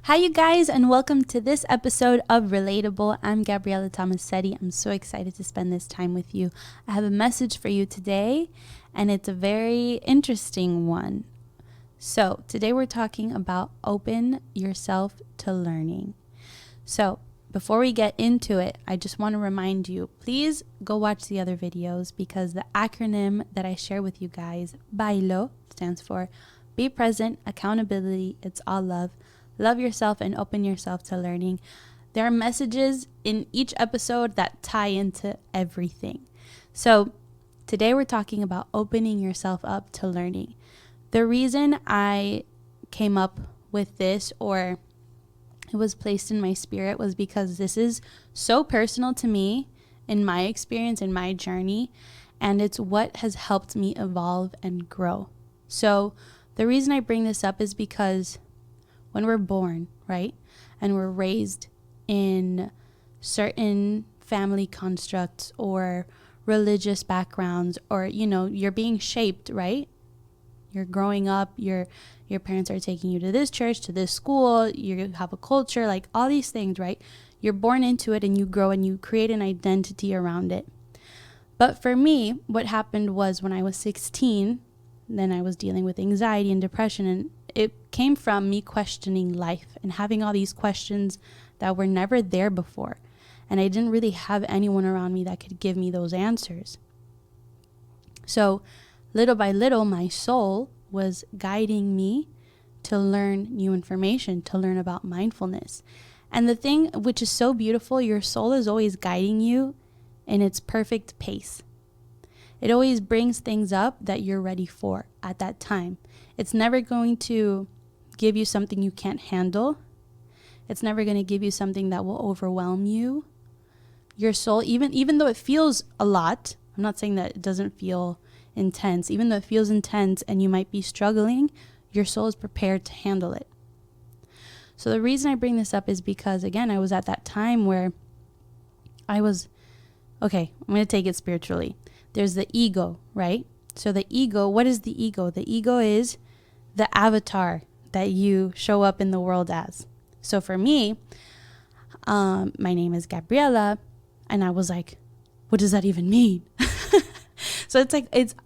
Hi, you guys, and welcome to this episode of Relatable. I'm Gabriella Tomasetti. I'm so excited to spend this time with you. I have a message for you today, and it's a very interesting one. So, today we're talking about open yourself to learning. So, before we get into it, I just want to remind you, please go watch the other videos because the acronym that I share with you guys, BAILO, stands for Be Present, Accountability, It's All Love. Love yourself and open yourself to learning. There are messages in each episode that tie into everything. So today we're talking about opening yourself up to learning. The reason I came up with this, or it was placed in my spirit, was because this is so personal to me in my experience, in my journey, and it's what has helped me evolve and grow. So the reason I bring this up is because when we're born, right, and we're raised in certain family constructs or religious backgrounds, or, you're being shaped, right? You're growing up, your parents are taking you to this church, to this school, you have a culture, like all these things, right? You're born into it and you grow and you create an identity around it. But for me, what happened was when I was 16, then I was dealing with anxiety and depression, and it came from me questioning life and having all these questions that were never there before. And I didn't really have anyone around me that could give me those answers. So little by little, my soul was guiding me to learn new information, to learn about mindfulness. And the thing which is so beautiful, your soul is always guiding you in its perfect pace. It always brings things up that you're ready for at that time. It's never going to give you something you can't handle. It's never going to give you something that will overwhelm you. Your soul, even though it feels a lot, I'm not saying that it doesn't feel intense. Even though it feels intense and you might be struggling, your soul is prepared to handle it. So the reason I bring this up is because, again, I was at that time where I'm going to take it spiritually. There's the ego, right? So the ego, what is the ego? The ego is the avatar that you show up in the world as. So for me, my name is Gabriella, and I was like, what does that even mean? So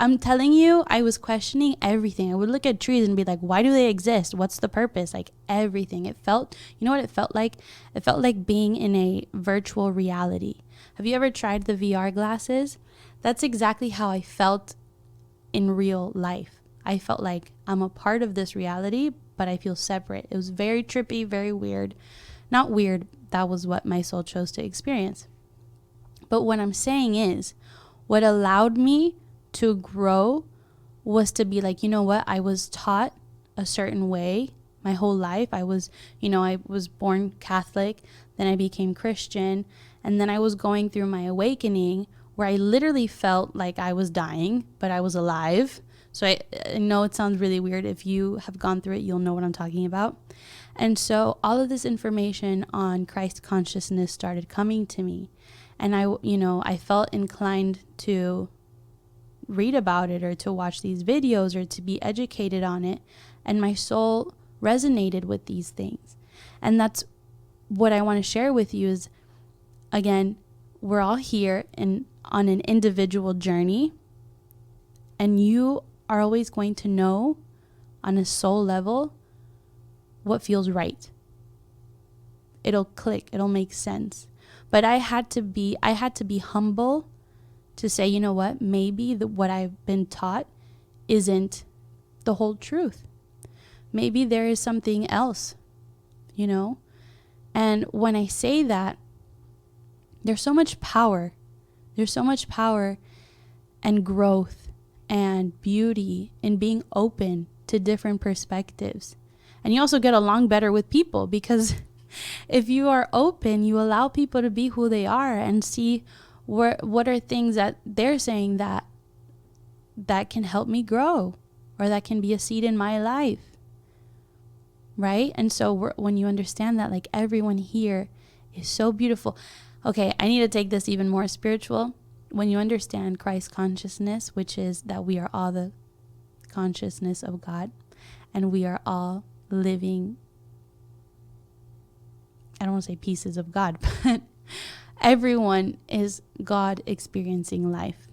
I'm telling you, I was questioning everything. I would look at trees and be like, why do they exist? What's the purpose? Like everything. It felt, you know what it felt like? It felt like being in a virtual reality. Have you ever tried the VR glasses? That's exactly how I felt in real life. I felt like I'm a part of this reality, but I feel separate. It was very trippy, very weird. Not weird, that was what my soul chose to experience. But what I'm saying is, what allowed me to grow was to be like, you know what? I was taught a certain way my whole life. I was born Catholic, then I became Christian, and then I was going through my awakening where I literally felt like I was dying, but I was alive. So I know it sounds really weird. If you have gone through it, you'll know what I'm talking about. And so all of this information on Christ consciousness started coming to me. And I felt inclined to read about it or to watch these videos or to be educated on it. And my soul resonated with these things. And that's what I want to share with you is, again, we're all here and on an individual journey, and you are always going to know on a soul level what feels right. It'll click, it'll make sense. But I had to be humble to say, you know what, maybe what I've been taught isn't the whole truth. Maybe there is something else, And when I say that, there's so much power. There's so much power and growth and beauty in being open to different perspectives. And you also get along better with people because if you are open, you allow people to be who they are and see what are things that they're saying that can help me grow or that can be a seed in my life. Right? And so when you understand that, like, everyone here is so beautiful. Okay, I need to take this even more spiritual. When you understand Christ consciousness, which is that we are all the consciousness of God, and we are all living I don't want to say pieces of God, but everyone is God experiencing life.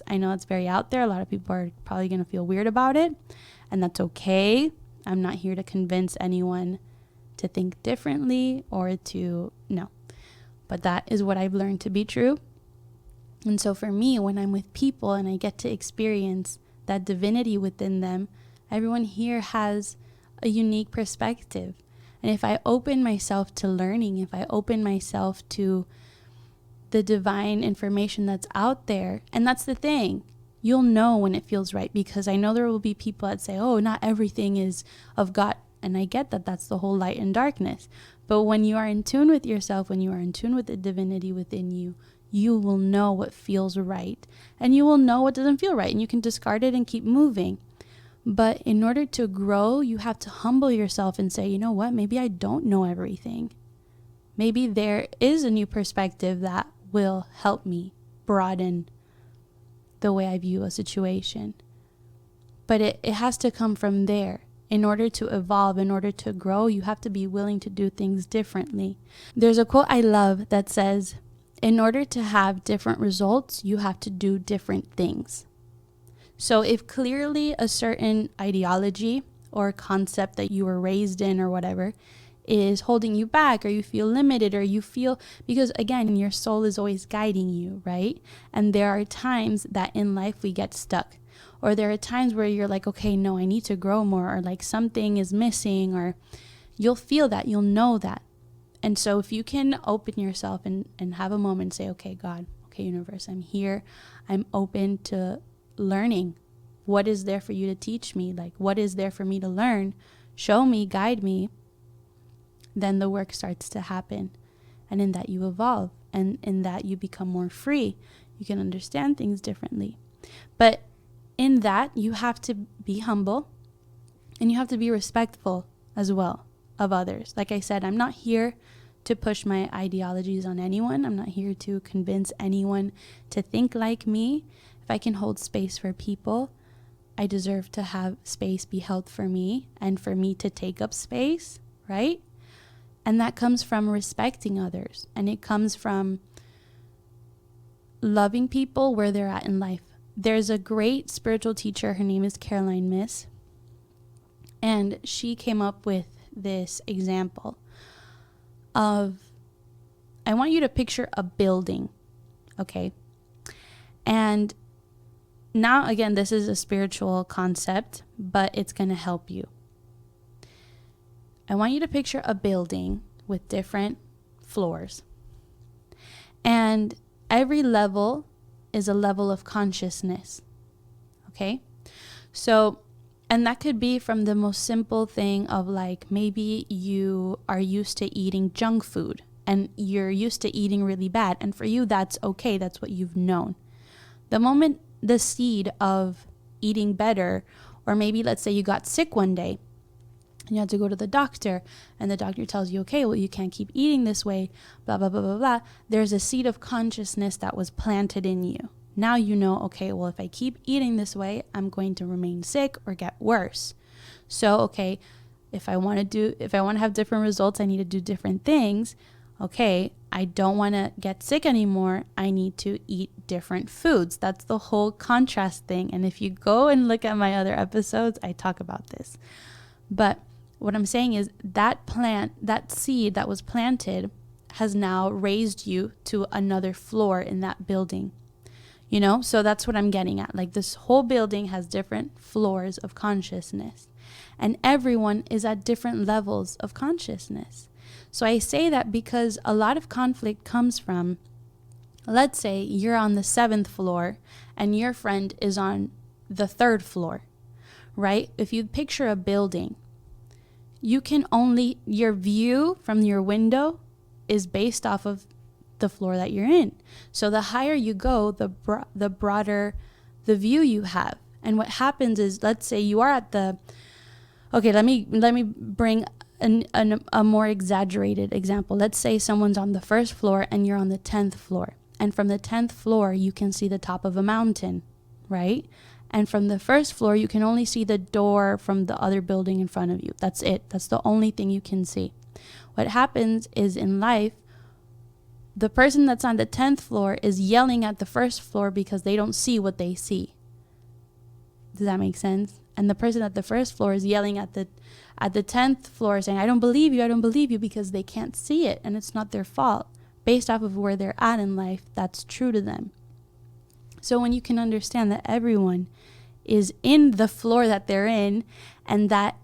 I know it's very out there. A lot of people are probably going to feel weird about it, and that's okay. I'm not here to convince anyone to think differently or no. But that is what I've learned to be true. And so for me, when I'm with people and I get to experience that divinity within them, everyone here has a unique perspective. And if I open myself to learning, if I open myself to the divine information that's out there, and that's the thing, you'll know when it feels right, because I know there will be people that say, oh, not everything is of God. And I get that that's the whole light and darkness. But when you are in tune with yourself, when you are in tune with the divinity within you, you will know what feels right. And you will know what doesn't feel right. And you can discard it and keep moving. But in order to grow, you have to humble yourself and say, you know what, maybe I don't know everything. Maybe there is a new perspective that will help me broaden the way I view a situation. But it has to come from there. In order to evolve, in order to grow, you have to be willing to do things differently. There's a quote I love that says, in order to have different results, you have to do different things. So if clearly a certain ideology or concept that you were raised in or whatever is holding you back, or you feel limited, or you feel, because again, your soul is always guiding you, right? And there are times that in life we get stuck. Or there are times where you're like, okay, no, I need to grow more, or like something is missing, or you'll feel that, you'll know that. And so if you can open yourself and have a moment and say, okay, God, okay, universe, I'm here. I'm open to learning. What is there for you to teach me? Like, what is there for me to learn? Show me, guide me. Then the work starts to happen. And in that you evolve, and in that you become more free. You can understand things differently. But in that, you have to be humble, and you have to be respectful as well of others. Like I said, I'm not here to push my ideologies on anyone. I'm not here to convince anyone to think like me. If I can hold space for people, I deserve to have space be held for me, and for me to take up space, right? And that comes from respecting others, and it comes from loving people where they're at in life. There's a great spiritual teacher, her name is Caroline Myss, and she came up with this example of, I want you to picture a building, okay? And now, again, this is a spiritual concept, but it's going to help you. I want you to picture a building with different floors, and every level is a level of consciousness, okay? So, and that could be from the most simple thing of like, maybe you are used to eating junk food and you're used to eating really bad, and for you that's okay, that's what you've known. The moment the seed of eating better, or maybe let's say you got sick one day and you had to go to the doctor, and the doctor tells you, okay, well, you can't keep eating this way, blah, blah, blah, blah, blah. There's a seed of consciousness that was planted in you. Now you know, okay, well, if I keep eating this way, I'm going to remain sick or get worse. So, okay, if I want to have different results, I need to do different things. Okay, I don't want to get sick anymore. I need to eat different foods. That's the whole contrast thing. And if you go and look at my other episodes, I talk about this. But what I'm saying is that seed that was planted has now raised you to another floor in that building. You know, so that's what I'm getting at. Like, this whole building has different floors of consciousness, and everyone is at different levels of consciousness. So I say that because a lot of conflict comes from, let's say you're on the 7th floor and your friend is on the 3rd floor, right? If you picture a building, your view from your window is based off of the floor that you're in. So the higher you go, the broader the view you have. And what happens is, let's say you are at let me bring a more exaggerated example. Let's say someone's on the 1st floor and you're on the 10th floor. And from the 10th floor, you can see the top of a mountain, right? And from the 1st floor, you can only see the door from the other building in front of you. That's it. That's the only thing you can see. What happens is in life, the person that's on the 10th floor is yelling at the first floor because they don't see what they see. Does that make sense? And the person at the first floor is yelling at the 10th floor saying, I don't believe you, because they can't see it, and it's not their fault. Based off of where they're at in life, that's true to them. So when you can understand that everyone is in the floor that they're in and that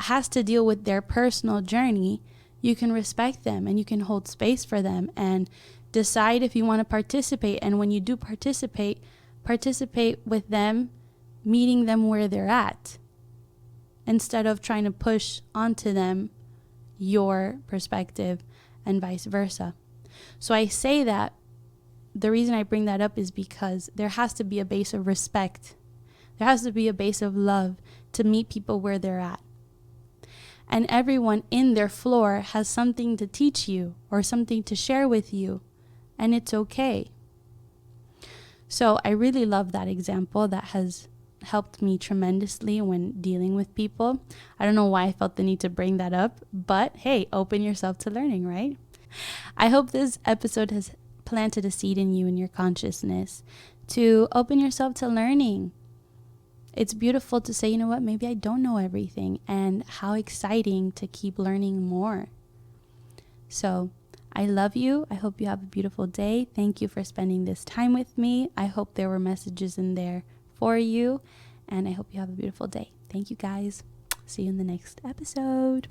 has to deal with their personal journey, you can respect them and you can hold space for them and decide if you want to participate. And when you do participate with them, meeting them where they're at, instead of trying to push onto them your perspective and vice versa. So I say that the reason I bring that up is because there has to be a base of respect. There has to be a base of love to meet people where they're at. And everyone in their floor has something to teach you or something to share with you, and it's okay. So I really love that example. That has helped me tremendously when dealing with people. I don't know why I felt the need to bring that up, but hey, open yourself to learning, right? I hope this episode has planted a seed in you, in your consciousness, to open yourself to learning. It's beautiful to say, you know what, maybe I don't know everything, and how exciting to keep learning more. So I love you. I hope you have a beautiful day. Thank you for spending this time with me. I hope there were messages in there for you, and I hope you have a beautiful day. Thank you guys. See you in the next episode.